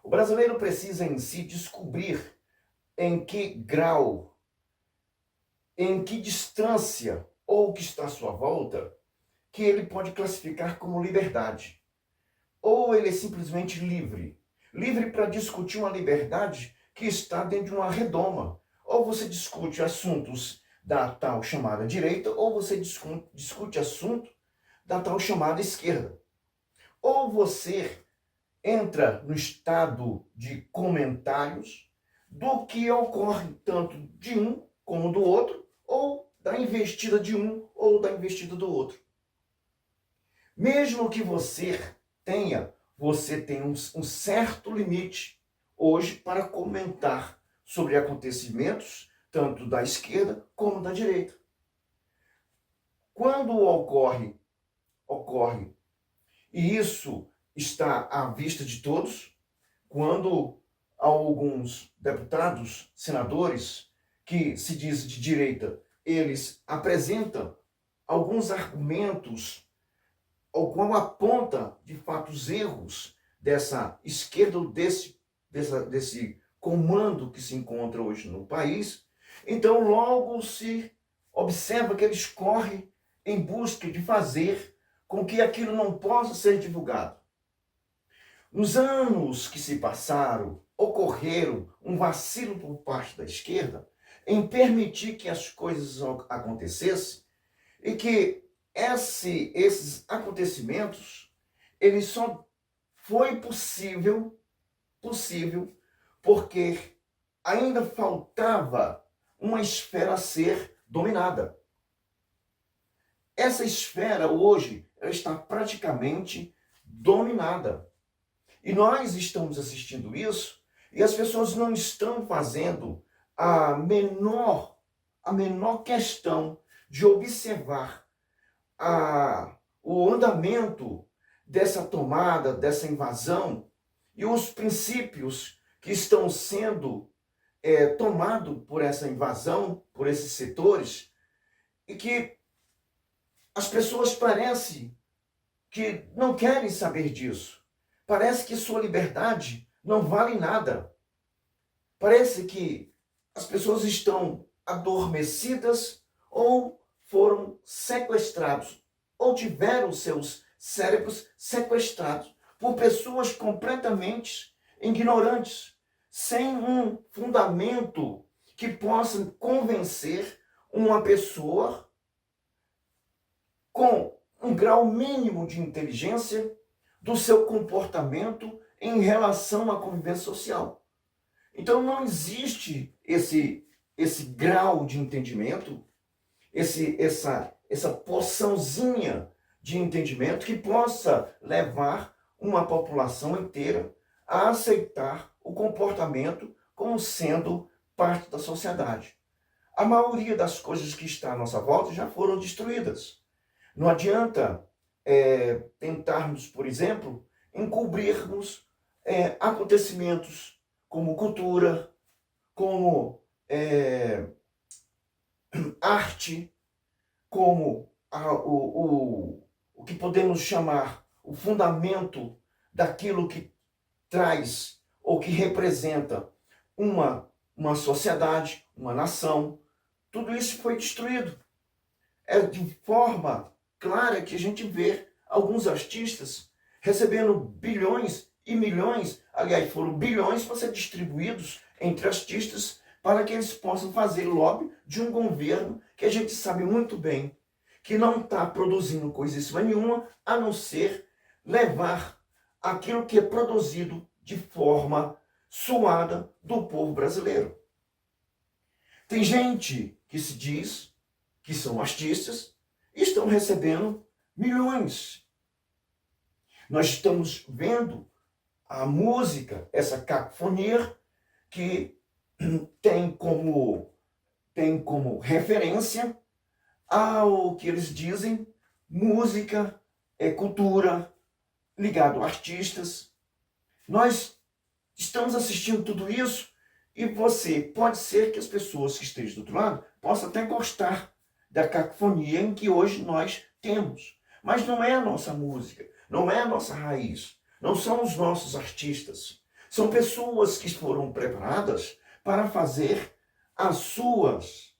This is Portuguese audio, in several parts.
O brasileiro precisa em si descobrir em que grau, em que distância ou o que está à sua volta, que ele pode classificar como liberdade. Ou ele é simplesmente livre. Livre para discutir uma liberdade que está dentro de uma redoma. Ou você discute assuntos da tal chamada direita, ou você discute assunto da tal chamada esquerda. Ou você entra no estado de comentários do que ocorre tanto de um como do outro, ou da investida de um ou da investida do outro. Mesmo que você tem um certo limite hoje para comentar sobre acontecimentos tanto da esquerda como da direita. Quando ocorre, e isso está à vista de todos, quando alguns deputados, senadores, que se dizem de direita, eles apresentam alguns argumentos, ou quando aponta, de fato, os erros dessa esquerda, ou desse comando que se encontra hoje no país, então logo se observa que eles correm em busca de fazer com que aquilo não possa ser divulgado. Nos anos que se passaram, ocorreram um vacilo por parte da esquerda em permitir que as coisas acontecessem e que esses acontecimentos, ele só foi possível porque ainda faltava uma esfera a ser dominada. Essa esfera hoje ela está praticamente dominada. E nós estamos assistindo isso e as pessoas não estão fazendo a menor questão de observar o andamento dessa tomada, dessa invasão e os princípios que estão sendo tomados por essa invasão, por esses setores, e que as pessoas parecem que não querem saber disso. Parece que sua liberdade não vale nada. Parece que as pessoas estão adormecidas ou foram sequestrados ou tiveram seus cérebros sequestrados por pessoas completamente ignorantes, sem um fundamento que possa convencer uma pessoa com um grau mínimo de inteligência do seu comportamento em relação à convivência social. Então não existe esse grau de entendimento, essa porçãozinha de entendimento que possa levar uma população inteira a aceitar o comportamento como sendo parte da sociedade. A maioria das coisas que está à nossa volta já foram destruídas. Não adianta tentarmos, por exemplo, encobrirmos acontecimentos como cultura, como arte, como o que podemos chamar o fundamento daquilo que traz ou que representa uma sociedade, uma nação. Tudo isso foi destruído. É de forma clara que a gente vê alguns artistas recebendo bilhões e milhões, aliás, foram bilhões para ser distribuídos entre artistas para que eles possam fazer lobby de um governo que a gente sabe muito bem que não está produzindo coisíssima nenhuma, a não ser levar aquilo que é produzido de forma suada do povo brasileiro. Tem gente que se diz que são artistas e estão recebendo milhões. Nós estamos vendo a música, essa cacofonia, que tem como referência ao que eles dizem, música é cultura, ligado a artistas. Nós estamos assistindo tudo isso e pode ser que as pessoas que estejam do outro lado possam até gostar da cacofonia em que hoje nós temos. Mas não é a nossa música, não é a nossa raiz, não são os nossos artistas, São pessoas que foram preparadas para fazer as suas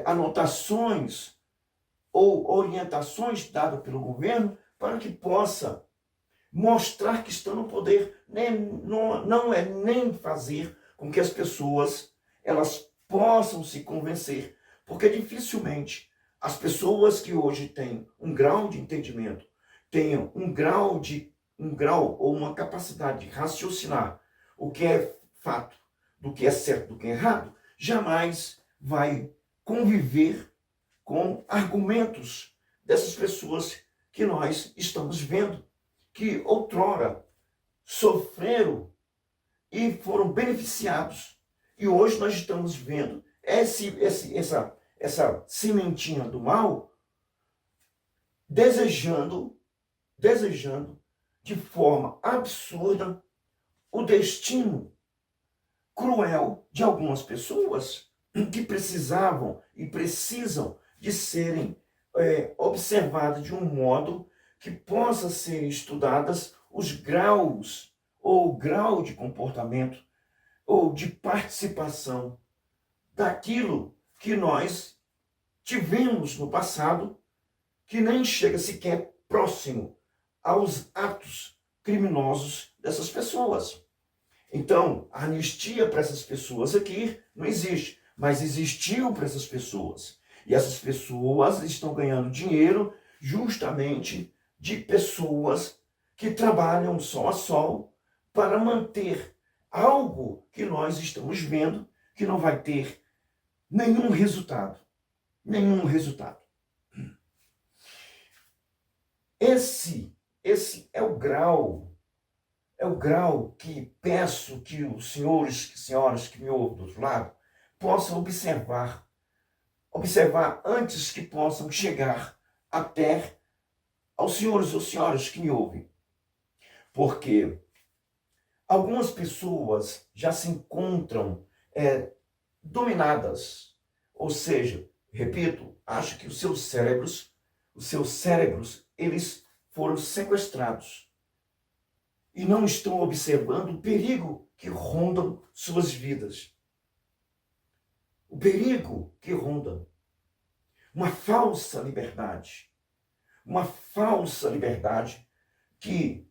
anotações ou orientações dadas pelo governo para que possa mostrar que estão no poder. Não é nem fazer com que as pessoas elas possam se convencer, porque dificilmente as pessoas que hoje têm um grau de entendimento, tenham um grau ou uma capacidade de raciocinar o que é fato, do que é certo, do que é errado, jamais vai conviver com argumentos dessas pessoas que nós estamos vendo, que outrora sofreram e foram beneficiados. E hoje nós estamos vendo essa sementinha do mal desejando de forma absurda o destino cruel de algumas pessoas que precisavam e precisam de serem observadas de um modo que possa ser estudadas os graus ou grau de comportamento ou de participação daquilo que nós tivemos no passado, que nem chega sequer próximo aos atos criminosos dessas pessoas. Então, a anistia para essas pessoas aqui não existe, mas existiu para essas pessoas. E essas pessoas estão ganhando dinheiro justamente de pessoas que trabalham sol a sol para manter algo que nós estamos vendo que não vai ter nenhum resultado. Nenhum resultado. Esse é o grau que peço que os senhores e senhoras que me ouvem do outro lado possam observar antes que possam chegar até aos senhores ou senhoras que me ouvem. Porque algumas pessoas já se encontram dominadas, ou seja, repito, acho que os seus cérebros, eles foram sequestrados e não estão observando o perigo que ronda suas vidas. O perigo que ronda. Uma falsa liberdade. Uma falsa liberdade que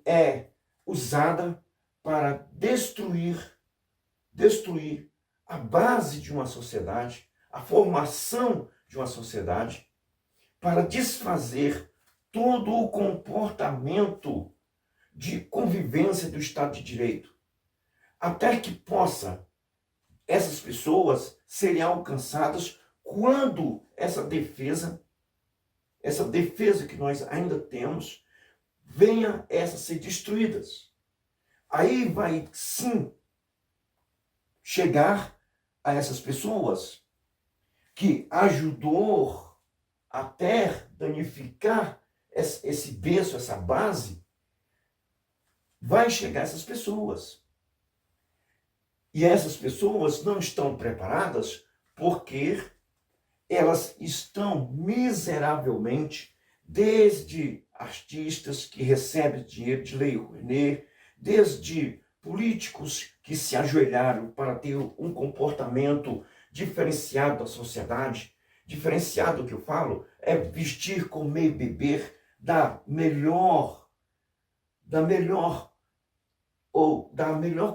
é usada para destruir a base de uma sociedade, a formação de uma sociedade, para desfazer todo o comportamento de convivência do Estado de Direito, até que possa essas pessoas serem alcançadas quando essa defesa que nós ainda temos, venha essa ser destruídas. Aí vai sim chegar a essas pessoas que ajudou até danificar esse berço, essa base, vai chegar a essas pessoas. E essas pessoas não estão preparadas porque elas estão miseravelmente, desde artistas que recebem dinheiro de Lei Rouanet, desde políticos que se ajoelharam para ter um comportamento diferenciado da sociedade. Diferenciado, que eu falo, é vestir, comer e beber da melhor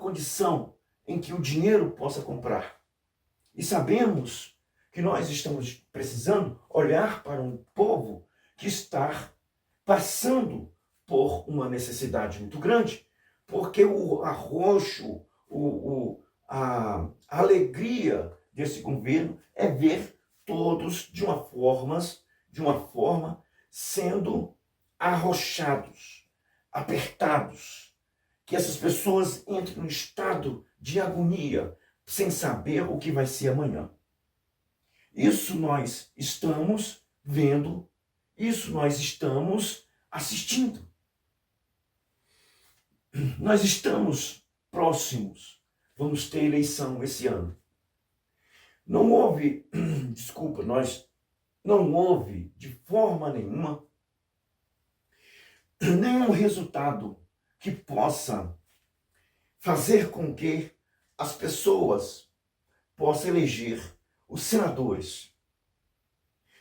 condição em que o dinheiro possa comprar. E sabemos que nós estamos precisando olhar para um povo que está passando por uma necessidade muito grande, porque o arroxo, a alegria desse governo é ver todos de uma forma sendo arrochados, apertados, que essas pessoas entrem num estado de agonia, sem saber o que vai ser amanhã. Isso nós estamos vendo, isso nós estamos assistindo. Nós estamos próximos, vamos ter eleição esse ano. Não houve de forma nenhuma, nenhum resultado que possa fazer com que as pessoas possam eleger os senadores.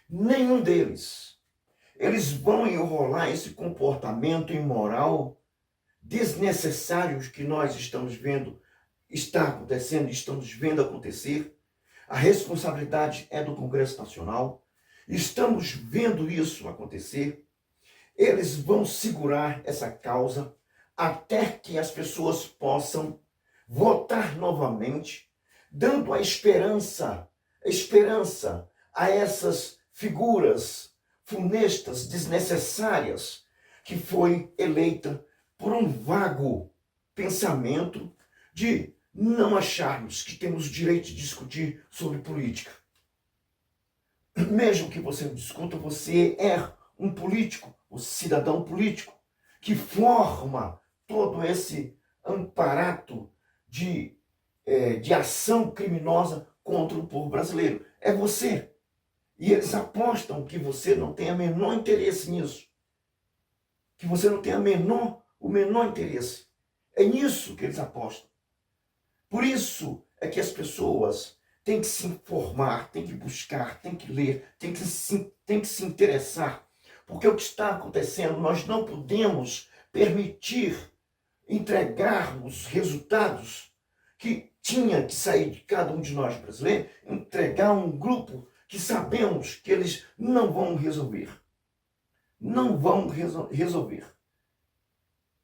Nenhum deles. Eles vão enrolar esse comportamento imoral desnecessário que nós estamos vendo está acontecendo, estamos vendo acontecer. A responsabilidade é do Congresso Nacional. Estamos vendo isso acontecer. Eles vão segurar essa causa até que as pessoas possam votar novamente, dando a esperança a essas figuras funestas, desnecessárias, que foi eleita por um vago pensamento de não acharmos que temos direito de discutir sobre política. Mesmo que você não discuta, você é um político, um cidadão político, que forma todo esse amparato de ação criminosa contra o povo brasileiro. É você. E eles apostam que você não tem o menor interesse nisso. Que você não tem o menor interesse. É nisso que eles apostam. Por isso é que as pessoas têm que se informar, têm que buscar, têm que ler, têm que se interessar. Porque o que está acontecendo, nós não podemos permitir entregarmos resultados que tinha que sair de cada um de nós brasileiros, entregar um grupo que sabemos que eles não vão resolver. Não vão resolver.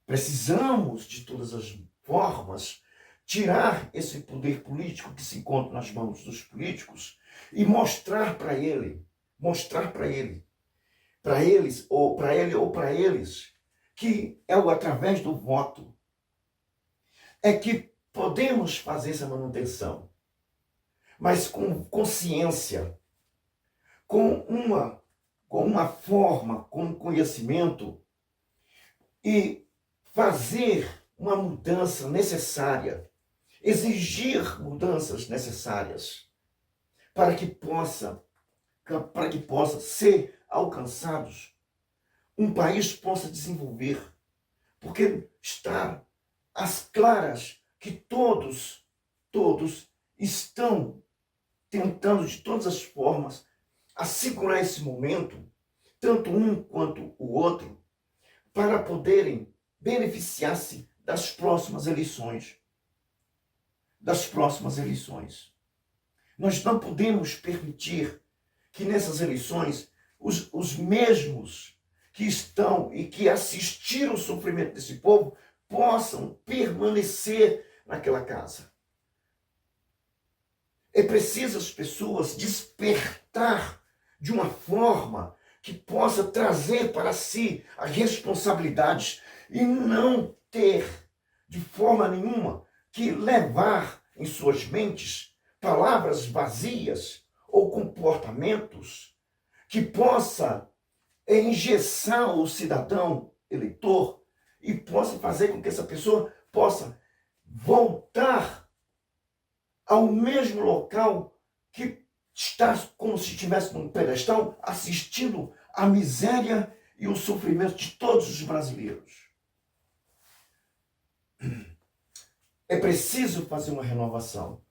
Precisamos, de todas as formas, tirar esse poder político que se encontra nas mãos dos políticos e mostrar para eles, para eles, que é através do voto é que podemos fazer essa manutenção, mas com consciência, com uma forma, com conhecimento, e fazer uma mudança necessária, exigir mudanças necessárias para que possa ser alcançados, um país possa desenvolver, porque está às claras que todos estão tentando de todas as formas assegurar esse momento, tanto um quanto o outro, para poderem beneficiar-se das próximas eleições. Nós não podemos permitir que nessas eleições os mesmos que estão e que assistiram o sofrimento desse povo possam permanecer naquela casa. É preciso as pessoas despertar de uma forma que possa trazer para si as responsabilidades e não ter, de forma nenhuma, que levar em suas mentes palavras vazias ou comportamentos que possa engessar o cidadão eleitor e possa fazer com que essa pessoa possa voltar ao mesmo local que está como se estivesse num pedestal assistindo à miséria e o sofrimento de todos os brasileiros. É preciso fazer uma renovação.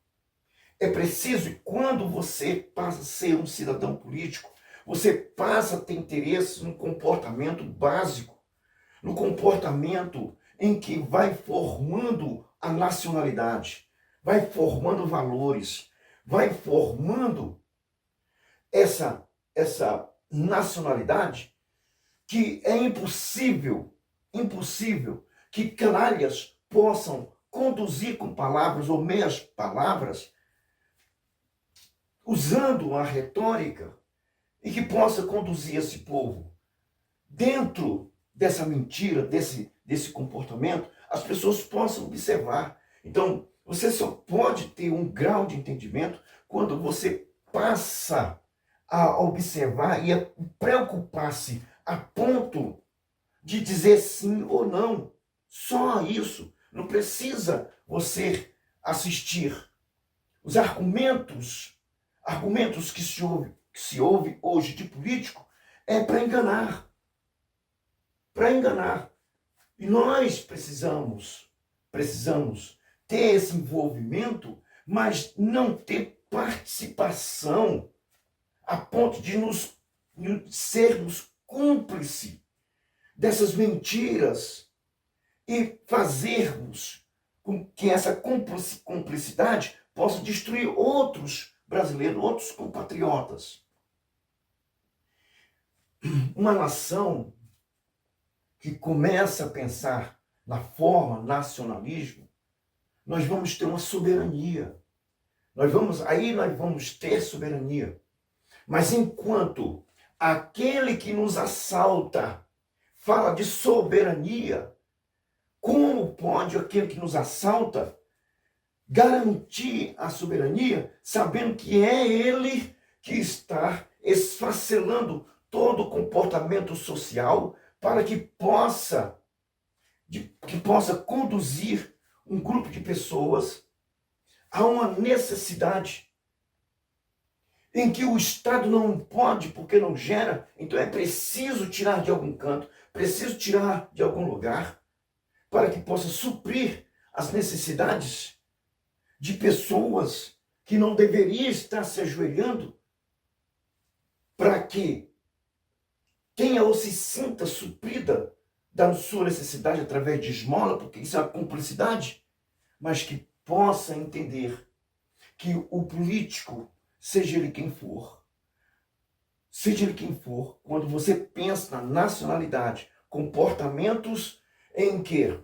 É preciso, e quando você passa a ser um cidadão político, você passa a ter interesse no comportamento básico, no comportamento em que vai formando a nacionalidade, vai formando valores, vai formando essa nacionalidade que é impossível que canalhas possam conduzir com palavras ou meias palavras, usando a retórica, e que possa conduzir esse povo dentro dessa mentira, desse comportamento, as pessoas possam observar. Então, você só pode ter um grau de entendimento quando você passa a observar e a preocupar-se a ponto de dizer sim ou não. Só isso. Não precisa você assistir. Os argumentos que se ouve hoje de político é para enganar. Para enganar. E nós precisamos ter esse envolvimento, mas não ter participação a ponto de sermos cúmplices dessas mentiras e fazermos com que essa cumplicidade possa destruir outros brasileiros, outros compatriotas. Uma nação que começa a pensar na forma nacionalismo, nós vamos ter uma soberania. Aí nós vamos ter soberania. Mas enquanto aquele que nos assalta fala de soberania, como pode aquele que nos assalta garantir a soberania, sabendo que é ele que está esfacelando todo o comportamento social para que possa conduzir um grupo de pessoas a uma necessidade em que o Estado não pode, porque não gera, então é preciso tirar de algum canto, preciso tirar de algum lugar, para que possa suprir as necessidades de pessoas que não deveriam estar se ajoelhando, para que tenha ou se sinta suprida da sua necessidade através de esmola, porque isso é uma cumplicidade, mas que possa entender que o político, seja ele quem for, quando você pensa na nacionalidade, comportamentos em que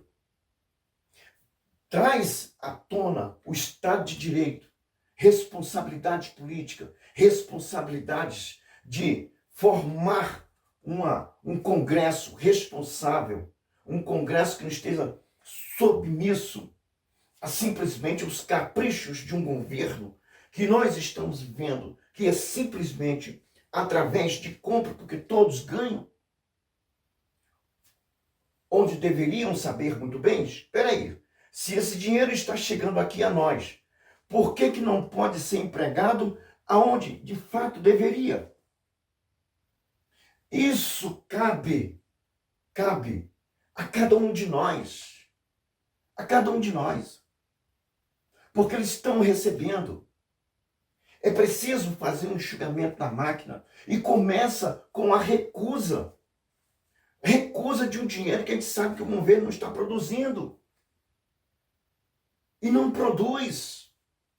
traz à tona o Estado de Direito, responsabilidade política, responsabilidades de formar um Congresso responsável, um Congresso que não esteja submisso a simplesmente os caprichos de um governo que nós estamos vivendo, que é simplesmente através de compra, porque todos ganham, onde deveriam saber muito bem, espera aí, se esse dinheiro está chegando aqui a nós, por que não pode ser empregado aonde de fato deveria? Isso cabe a cada um de nós, porque eles estão recebendo. É preciso fazer um enxugamento da máquina e começa com a recusa de um dinheiro que a gente sabe que o governo não está produzindo. E não produz.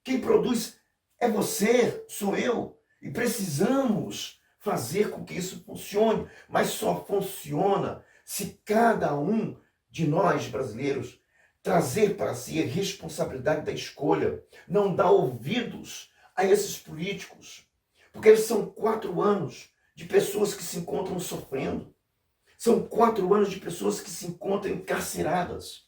Quem produz é você, sou eu. E precisamos fazer com que isso funcione. Mas só funciona se cada um de nós, brasileiros, trazer para si a responsabilidade da escolha. Não dar ouvidos a esses políticos. Porque eles são 4 anos de pessoas que se encontram sofrendo. São 4 anos de pessoas que se encontram encarceradas.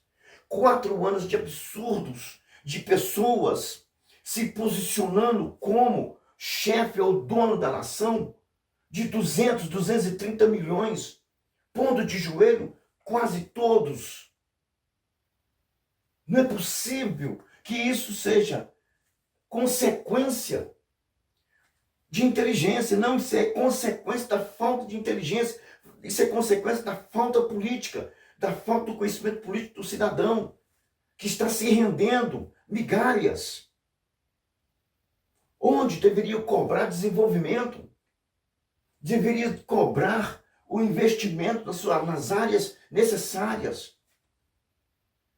4 anos de absurdos, de pessoas se posicionando como chefe ou dono da nação, de 230 milhões, pondo de joelho quase todos. Não é possível que isso seja consequência de inteligência. Não, isso é consequência da falta de inteligência. Isso é consequência da falta política, da falta do conhecimento político do cidadão, que está se rendendo migalhas, onde deveria cobrar desenvolvimento, deveria cobrar o investimento nas áreas necessárias.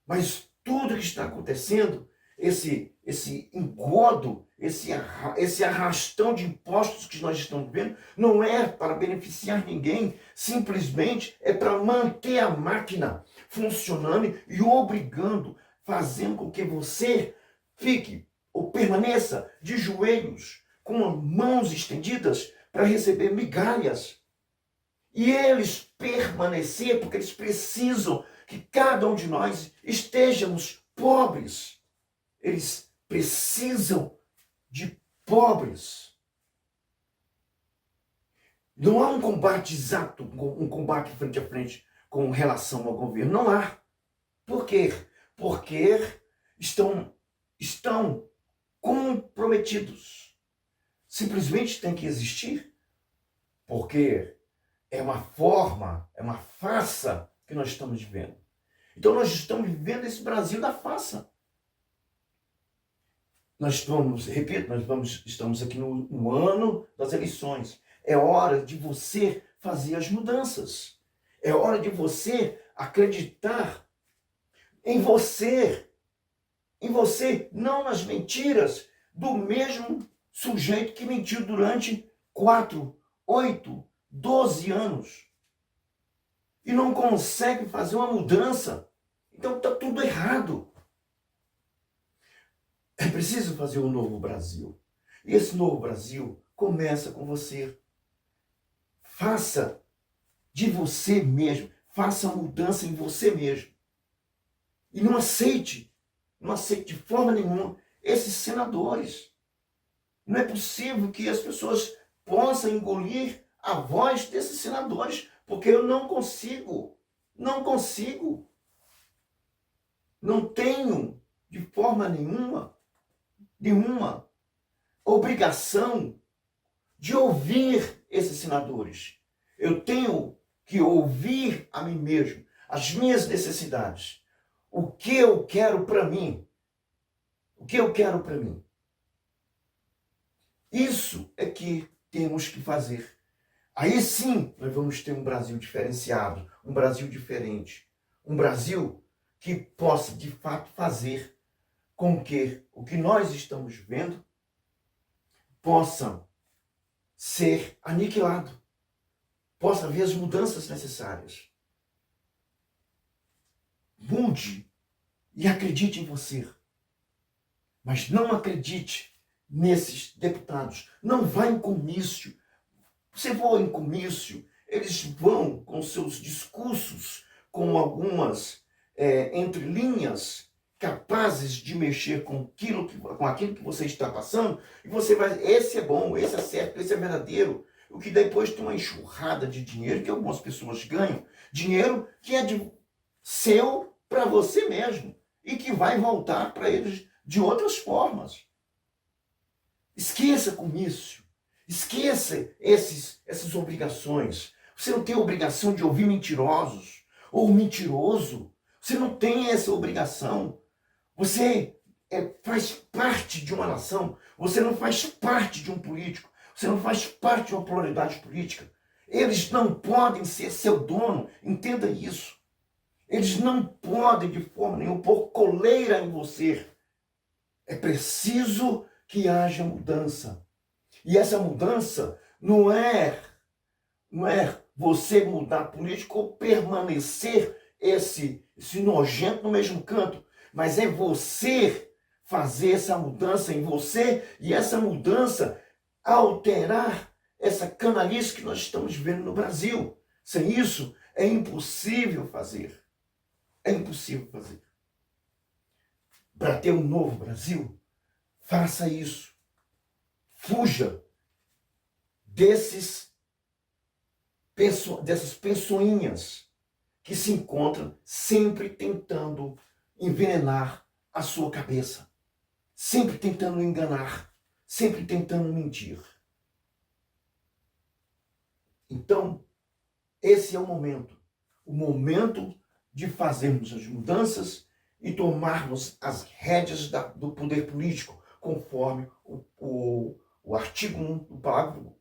Mas tudo que está acontecendo, esse engodo, esse arrastão de impostos que nós estamos vendo, não é para beneficiar ninguém, simplesmente é para manter a máquina funcionando e obrigando, fazendo com que você fique ou permaneça de joelhos, com as mãos estendidas para receber migalhas. E eles permanecer, porque eles precisam que cada um de nós estejamos pobres. Eles precisam de pobres. Não há um combate exato, um combate frente a frente com relação ao governo. Não há. Por quê? Porque estão comprometidos. Simplesmente tem que existir, porque é uma forma, é uma farsa que nós estamos vivendo. Então nós estamos vivendo esse Brasil da farsa. Nós estamos, repito, estamos aqui no ano das eleições. É hora de você fazer as mudanças. É hora de você acreditar em você. Em você, não nas mentiras do mesmo sujeito que mentiu durante 4, 8, 12 anos. E não consegue fazer uma mudança. Então está tudo errado. É preciso fazer um novo Brasil. E esse novo Brasil começa com você. Faça de você mesmo. Faça a mudança em você mesmo. E não aceite de forma nenhuma esses senadores. Não é possível que as pessoas possam engolir a voz desses senadores, porque eu não consigo. Não consigo. Não tenho, de forma nenhuma obrigação de ouvir esses senadores. Eu tenho que ouvir a mim mesmo, as minhas necessidades. O que eu quero para mim? O que eu quero para mim? Isso é que temos que fazer. Aí sim nós vamos ter um Brasil diferenciado, um Brasil diferente. Um Brasil que possa, de fato, fazer com que o que nós estamos vendo possa ser aniquilado. Possa haver as mudanças necessárias. Mude e acredite em você. Mas não acredite nesses deputados. Não vá em comício. Você vai em comício, eles vão com seus discursos, com algumas entrelinhas, capazes de mexer com aquilo que você está passando, e você vai, esse é bom, esse é certo, esse é verdadeiro. O que depois tem uma enxurrada de dinheiro que algumas pessoas ganham, dinheiro que é seu para você mesmo, e que vai voltar para eles de outras formas. Esqueça comício. Esqueça essas obrigações. Você não tem obrigação de ouvir mentirosos ou mentiroso. Você não tem essa obrigação. Você faz parte de uma nação. Você não faz parte de um político. Você não faz parte de uma pluralidade política. Eles não podem ser seu dono. Entenda isso. Eles não podem, de forma nenhuma, pôr coleira em você. É preciso que haja mudança. E essa mudança não é você mudar político ou permanecer esse nojento no mesmo canto, mas é você fazer essa mudança em você e essa mudança alterar essa canalice que nós estamos vivendo no Brasil. Sem isso, é impossível fazer. É impossível fazer. Para ter um novo Brasil, faça isso. Fuja dessas pessoinhas que se encontram sempre tentando envenenar a sua cabeça, sempre tentando enganar, sempre tentando mentir. Então, esse é o momento de fazermos as mudanças e tomarmos as rédeas do poder político, conforme o artigo 1, o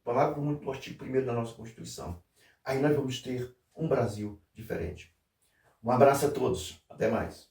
parágrafo 1 do artigo 1º da nossa Constituição. Aí nós vamos ter um Brasil diferente. Um abraço a todos. Até mais.